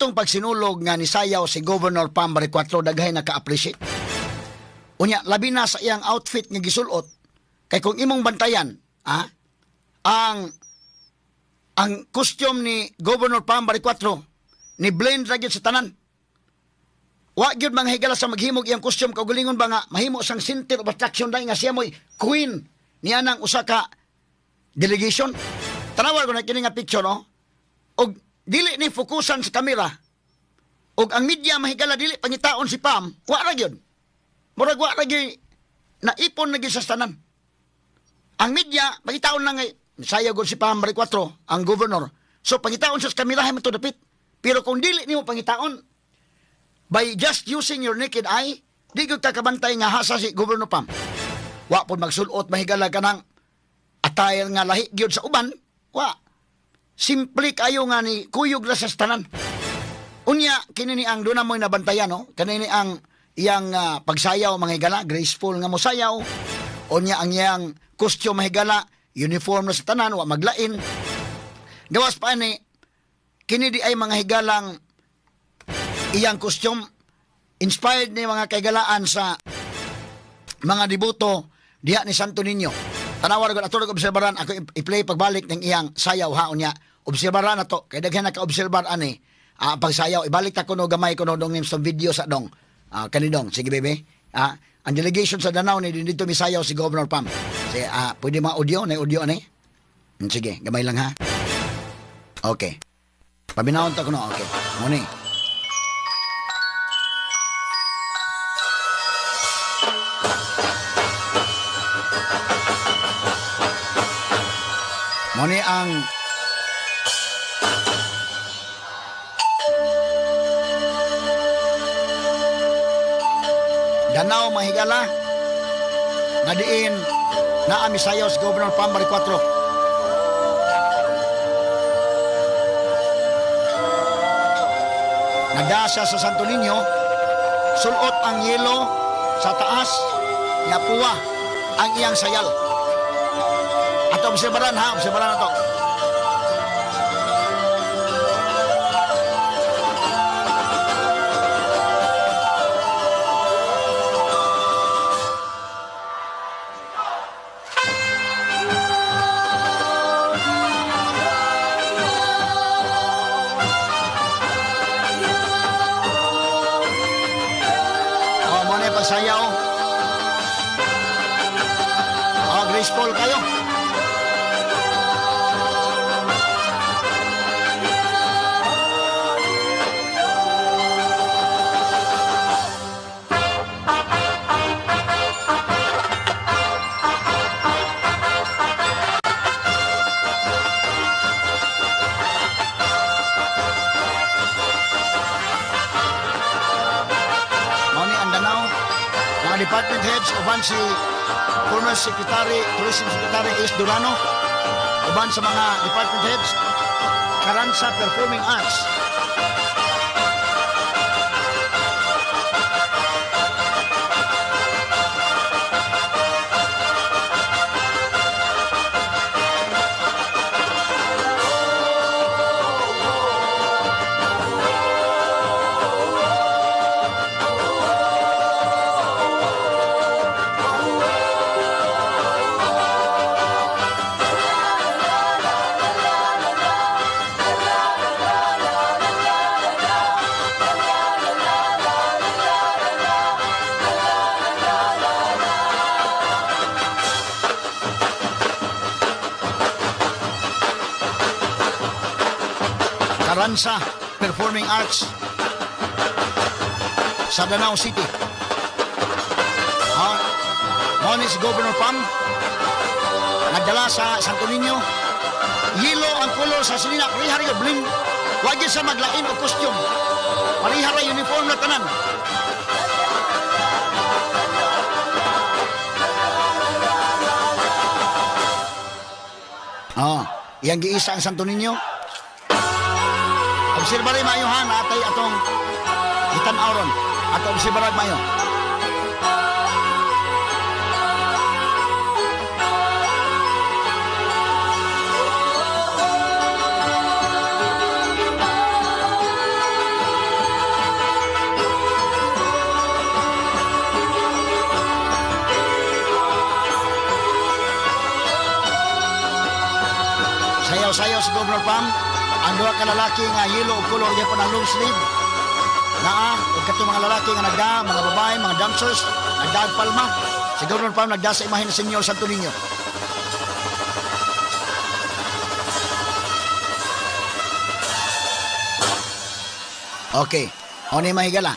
katong pagsinulog nga ni sayaw si Governor Pam Baricotro daghay naka-appreciate. Unya labi na sa iyang outfit nga gisulot kay kung imong bantayan, ang costume ni Governor Pam Baricotro ni blend ra gyud sa tanan. Wa gyud mga higala sa maghimog iyang costume kaugalingon ba nga mahimo sang center of attraction dai nga siya mo'y queen niya nang usa ka delegation. Tanawa ko na kini nga picture no. Og dili ni fokusan sa kamera. Og ang media mahigala dili pangitaon si Pam, wa ra gyud. Murag wa ra gyud naipon na gyud sa tanan. Ang media pangitaon lang ay sayag si Pam Baricotro, ang governor. So pangitaon sa kamera hay man to dapit. Pero kung dili nimo pangitaon by just using your naked eye, di gyud ka kabantay nga hasa si Governor Pam. Wa pod magsulot mahigala kanang attire nga lahi gyud sa uban. Wa. Simple kayo nga ni kuyog ra sa tanan. Unya kini ni ang duna mo'y nabantayan no. Kanini ang iyang pagsayaw mga higala, graceful nga mosayaw. Unya ang iyang costume mahigala, uniform na sa tanan, wa maglain. Gawas pa ni kini di ay mga higalang iyang costume inspired ni mga kaigalaan sa mga dibuto diha ni Santo Niño. Tanawar ko atulog obserbaran ako i-play pagbalik ng iyang sayaw haon niya. Obserbaran na to kay daghan naka-obserbar ani pagsayaw ibalik ta kuno gamay kuno dong nim sa video sa dong. Kanidong sige bebe. Ang delegation sa Danau ni dito misayaw si Governor Pam. Sige pwede mga audio ani. Sige gamay lang ha. Okay. Pabinawon ta kuno okay. Muni. Muni ang Danau mahigala nga diin na amisayaw si Governor Pam Baricotro. Nagdasa sa Santo Niño, sulot ang yelo sa taas, nga puwa ang iyang sayal. At obserbaran ha, obserbaran na to. Muna yung pagsayaw. Graceful kayo. Department heads uban si former Secretary, Tourism Secretary Ace Durano uban sa mga department heads karan sa Performing Arts. Karansa Performing Arts sa Danau City. Muna si Governor Pam nagdala sa Santo Niño. Yelo ang color sa silina. Parihari ka bling. Wag sa maglain o costume. Parihari uniform na tanan. Yang giisa ang Santo Niño. Obserbaray mayo ha, natay atong itan-awron. Ato obserbaray mayo. sayo si Governor Pam, ang duha ka lalaki nga yellow og color gyapon ang long sleeve. Naa, ug kato mga lalaki nga nagda, mga babae, mga dancers, nagdaag palma. Si Governor Pam nagda sa imahe ni Senyor Santo Niño. Okay, o ni mahigala.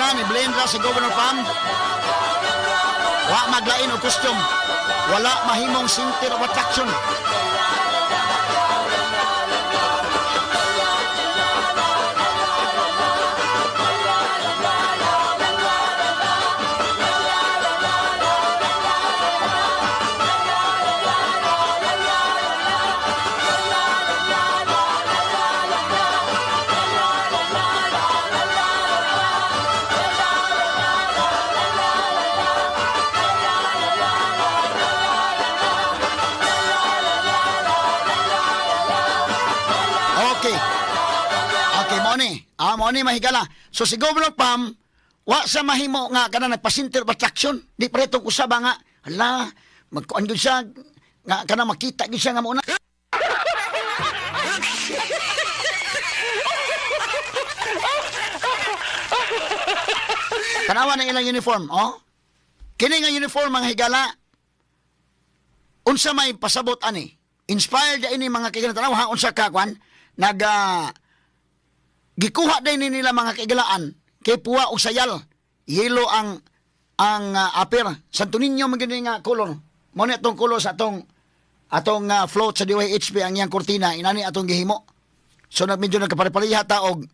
Ni-blend ra si Governor Pam. Wa maglain og costume. Wala mahimong center of attraction. Mo ni mahigala. So si Governor Pam, wa sa mahimo nga kana nagpa-center of attraction. Di pretong usaba nga, hala, magkuan gyud siya nga kana makita gyud siya nga muna. Tanawa na ilang uniform, oh. Kini nga uniform mga higala. Unsa may pasabot ani? Inspired ini mga kaigalan ha unsa ka kwan gikuha din nila mga kaigalaan kay puwa og sayal. Yellow ang apir. Santo Niño magini nga color. Mo ni atong color sa atong float sa DYHP ang iyang kurtina inani atong gihimo. So medyo nagkapare-pareha ta og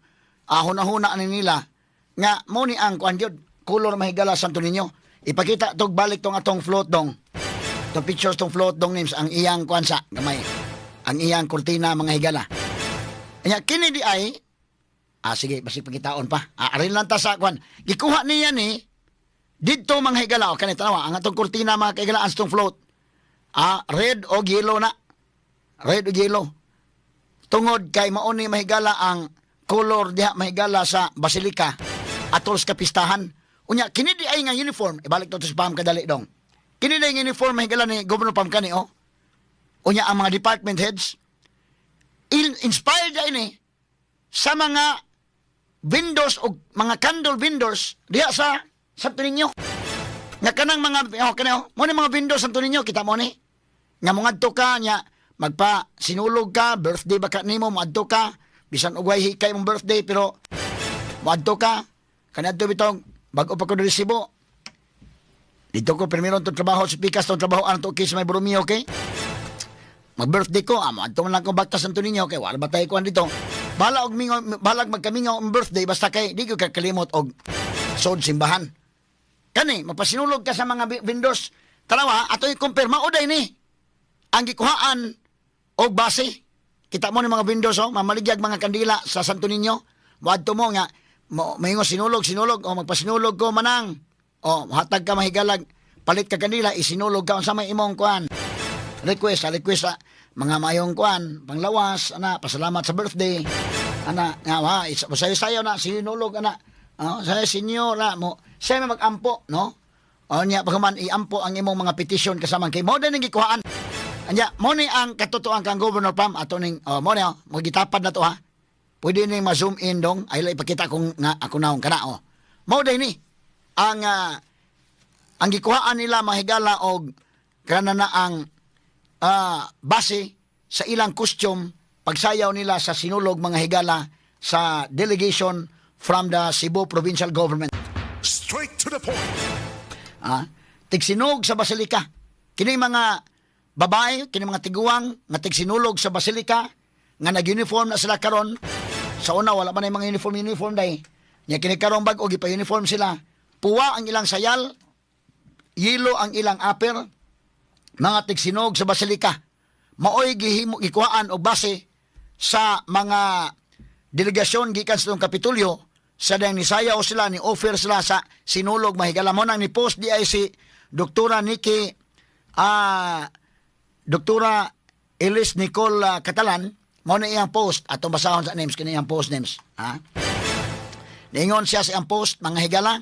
ahon-ahona ani nila nga mo ni ang kuan gyud color mahigala Santo Niño. Ipakita tog balik tong atong float dong. Tong pictures tong float dong names ang iyang kuan sa gamay. Ang iyang kurtina mga higala. Anya kini di ay sige, basi pagkitaon pa. Arin lang ta sa kwan. Gikuha niya ni didto mga higala o kanita nawa ang atong kurtina mga kaigalaan sa tong float. Red o yellow na. Red o yellow. Tungod kay mauni mahigala ang color diha mahigala sa Basilica atol sa kapistahan. Unya kini di ay nga uniform. Ibalik to sa Pam kadali dong. Kini di nga uniform mahigala ni Governor Pam kani o. Unya ang mga department heads inspired ini sa mga vendors o mga candle vendors diha sa Santo Niño. Nga kanang mga mo ni mga vendors Santo Niño kita mo ni. Nga mongadto ka nya magpa sinulog ka, birthday baka nimo moadto ka, bisan ug way hikay mong birthday pero moadto ka kanadto bitong bag-o pa ko resibo. Dito ko primero to trabaho sa pikas to trabaho an to kis may brumi okay. Mag-birthday ko, moadto man lang ko bakta Santo Niño okay, wala ba tayo kuan dito. Balag magkamingaw ang birthday basta kay di ko kakalimot og sod simbahan. Kani mapasinulog ka sa mga vendors. Tanawa ato i-compare mauday ni ang gikuhaan og base. Kita mo ni mga vendors mamaligyag mga kandila sa Santo Niño. Moadto mo nga mahingo sinulog o magpasinulog ko manang. Hatag ka mahigalag palit ka kandila isinulog ka unsa may imong kuan. Request mga mayong kuan, panglawas, pasalamat sa birthday. Nga sayo na, sinulog, sayo senyor, sayo mag-ampo, no? Nya, pagkaman, i-ampo ang imong mga petition kasama kay mo din ang gikuhaan. Anya, mo ni ang katotoan kang Governor Pam, ato ning, mo ni, magitapad na to, ha? Pwede ni ma-zoom in dong, ay ipakita kung nga ako naong kana, Mo din ni, ang gikuhaan nila mahigala og kana na ang base sa ilang costume pagsayaw nila sa sinulog mga higala sa delegation from the Cebu Provincial Government. Straight to the point. Tigsinog sa Basilica. Kini mga babae kini mga tiguang nga tigsinulog sa basilika nga nag-uniform na sila karon. Sa una wala man ay mga uniform day. Nya kini karon bag-o gipa-uniform sila. Puwa ang ilang sayal, yelo ang ilang aper, mga tigsinog sa basilika. Maoy gikuhaan og base sa mga delegasyon gikan sa Kapitolyo sa dang nisayaw sila ni offer sila sa sinulog mahigala mo nang ni post di ay si Doktora Nikki Doktora Elis Nicole Catalan mao na iyang post atong basahon sa names kini iyang post names niingon siya sa iyang post mga higala.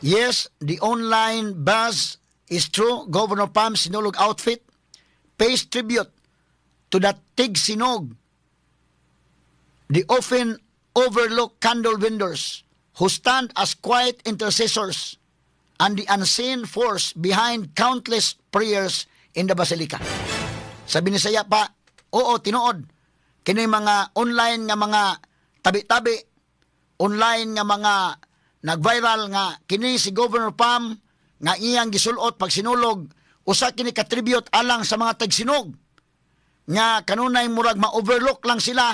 Yes, the online buzz is true. Governor Pam sinulog outfit pays tribute to the Tig Sinog, the often overlooked candle vendors who stand as quiet intercessors and the unseen force behind countless prayers in the Basilica. Sabi ni Saya pa, oo, tinuod. Kini mga online nga mga tabi-tabi, online nga mga nag-viral nga kini si Governor Pam nga iyang gisulot pag sinulog, usa kini ka-tribute alang sa mga tagsinog nga kanunay murag ma-overlook lang sila,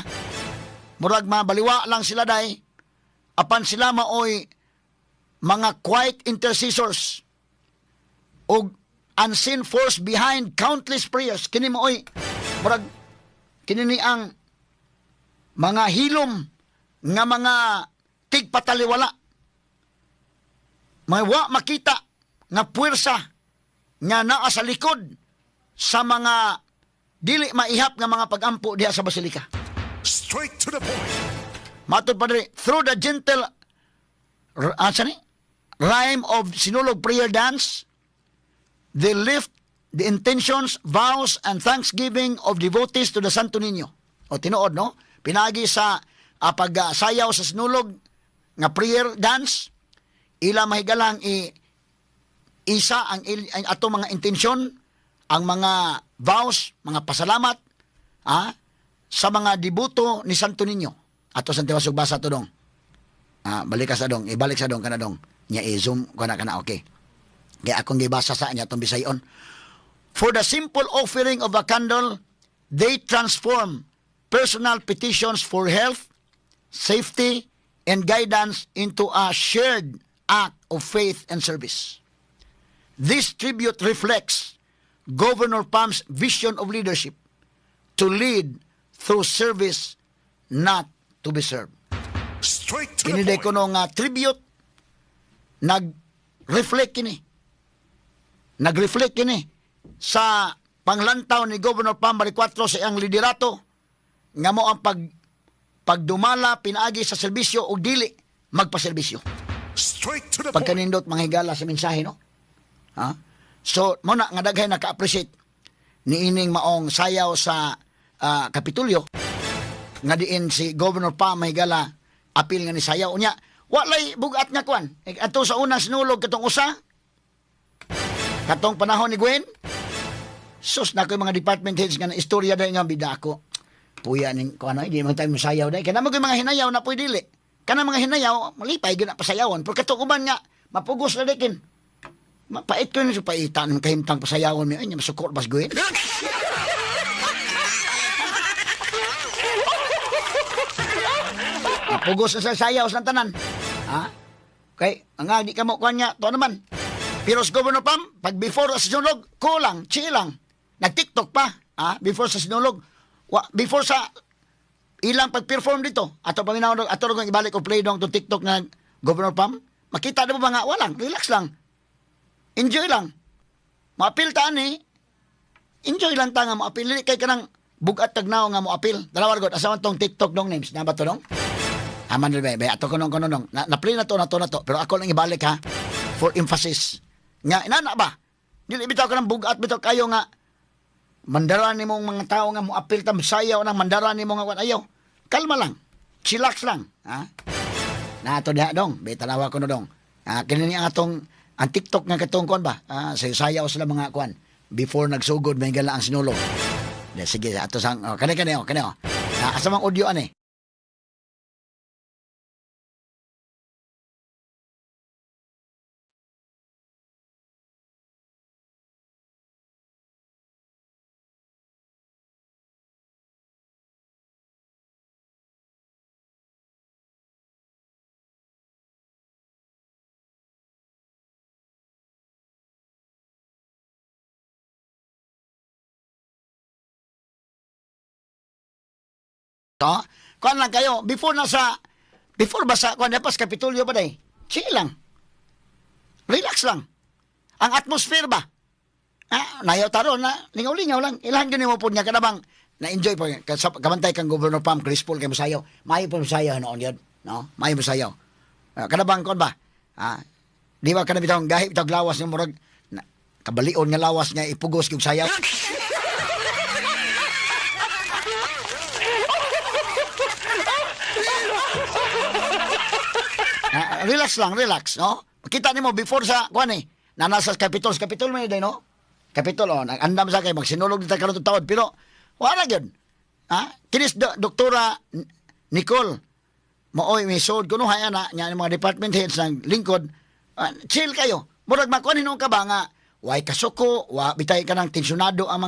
murag mabaliwa lang sila day, apan sila maoy mga quiet intercessors o unseen force behind countless prayers. Kini maoy murag kini ni ang mga hilom nga mga tigpataliwala, may wa makita nga puwersa nga naa sa likod sa mga dili maihap nga mga pagampo diha sa Basilika. Straight to the point. Matod padre, through the gentle rhyme of sinulog prayer dance, they lift the intentions, vows, and thanksgiving of devotees to the Santo Niño. O tinuod, no? Pinagi sa pagsayaw sa sinulog nga prayer dance, ila mahigalang isa ang ato mga intensyon, ang mga vows, mga pasalamat, sa mga debuto ni Santo Niño. Ato sa tiwasog basa to dong. Balik ka sa dong, ibalik sa dong kana dong. Nya i-zoom kana okay. Kaya akong gibasa sa nya tong Bisayon. For the simple offering of a candle, they transform personal petitions for health, safety, and guidance into a shared act of faith and service. This tribute reflects Governor Pam's vision of leadership to lead through service, not to be served. Straight to the Kiniday ko point. nung tribute, nag-reflect kini sa panglantaw ni Governor Pam Baricuatro sa iyang liderato nga mo ang pagdumala pinaagi sa serbisyo o dili magpaserbisyo. Straight to the point. Pagkanindot mga higala sa mensahe, no? So, muna nga daghay naka-appreciate ni ining maong sayaw sa Kapitolyo nga diin si Governor Pam mahigala apil nga ni sayaw niya. Walay bugat nga kwan. Ato sa unang sinulog katong usa, katong panahon ni Gwen, sus na ko mga department heads nga na istorya dahil nga bida ako. Puya ning kung ano, hindi man tayo masayaw dahil. Kana mo mga hinayaw na pwede dili. Kana mga hinayaw, malipay gina pasayawan. Pero katukuban nga, mapugos na dikin. Mapait ko yun sa paitan ng kahimtang pasayawan mo. Ay, masukot bas Gwen. Mapugos na sa sayaw sa tanan. Okay, ang di ka mo kuhan niya, to naman. Pero sa Governor Pam, pag before sa sinulog, kulang, chill lang. Nag-TikTok pa, before sa sinulog. Before sa ilang pag-perform dito, ato paminaw, ato rin ibalik o play dong to TikTok na Governor Pam, makita na ba nga, walang, relax lang. Enjoy lang. Maapil taan enjoy lang ta nga maapil. Kay kanang bugat tagnaw nga moapil. Dalawa gud asaman tong TikTok dong names, na ba to dong? Aman rin ba, ato ko nung. Na-play na to. Pero ako lang ibalik ha, for emphasis. Nga, inana ba? Dili bitaw ka ng bugat, bitaw kayo nga, mandaran ni mong mga tao nga mo apil tam sayaw ng mandaran ni mong nga ayaw. Kalma lang. Chillax lang. Na ato diha dong. Betalawa ko no dong. Kinini ang atong, ang TikTok nga katong kuan ba? Sayaw sila mga kuan. Before nagsugod, may gala ang sinulog. Sige, ato sang, kani. Asamang audio No? Kuan lang kayo, before ba sa kuan pas Kapitolyo ba day? Chill lang. Relax lang. Ang atmosphere ba? Nayaw taro na lingaw-lingaw lang. Ilahan gani mo po niya kadabang na-enjoy po. Kamantay kang Governor Pam Chris Paul kay Musayaw. Mayo po Musayaw noon yun. No? Mayo Musayaw. Kadabang kuan ba? Di ba kana bitawng gahi bitawg lawas ng murag kabalion nga lawas nga ipugos kog sayaw. Relax lang, relax, no? Kita nimo before sa kuan na nasa Capitol man day, no? Capitol andam sa kay magsinulog dita karon taon pero wala gyud. Kinis doktora Nicole mooy misod kuno haya na nya mga department heads ng lingkod. Chill kayo. Murag makuan hinong ka ba nga way kasuko, wa bitay ka ng tensyonado ang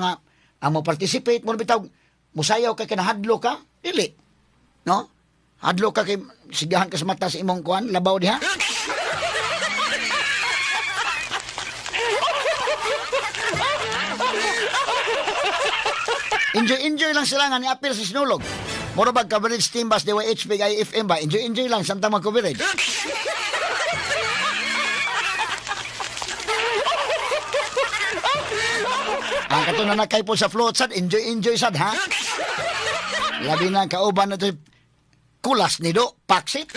mo participate, mo bitaw musayaw kay kinahadlo ka, dili. No? Hadlo ka kay sigahan ka sa mata sa imong kuan, labaw diha. Enjoy lang sila nga ni apil sa sinulog. Mura bag coverage team bas DYH big IFM ba? Enjoy lang samtang mag-coverage. Ang kato na nakay po sa float sad, enjoy sad ha. Labi na kauban na to kulas ni do, paksit.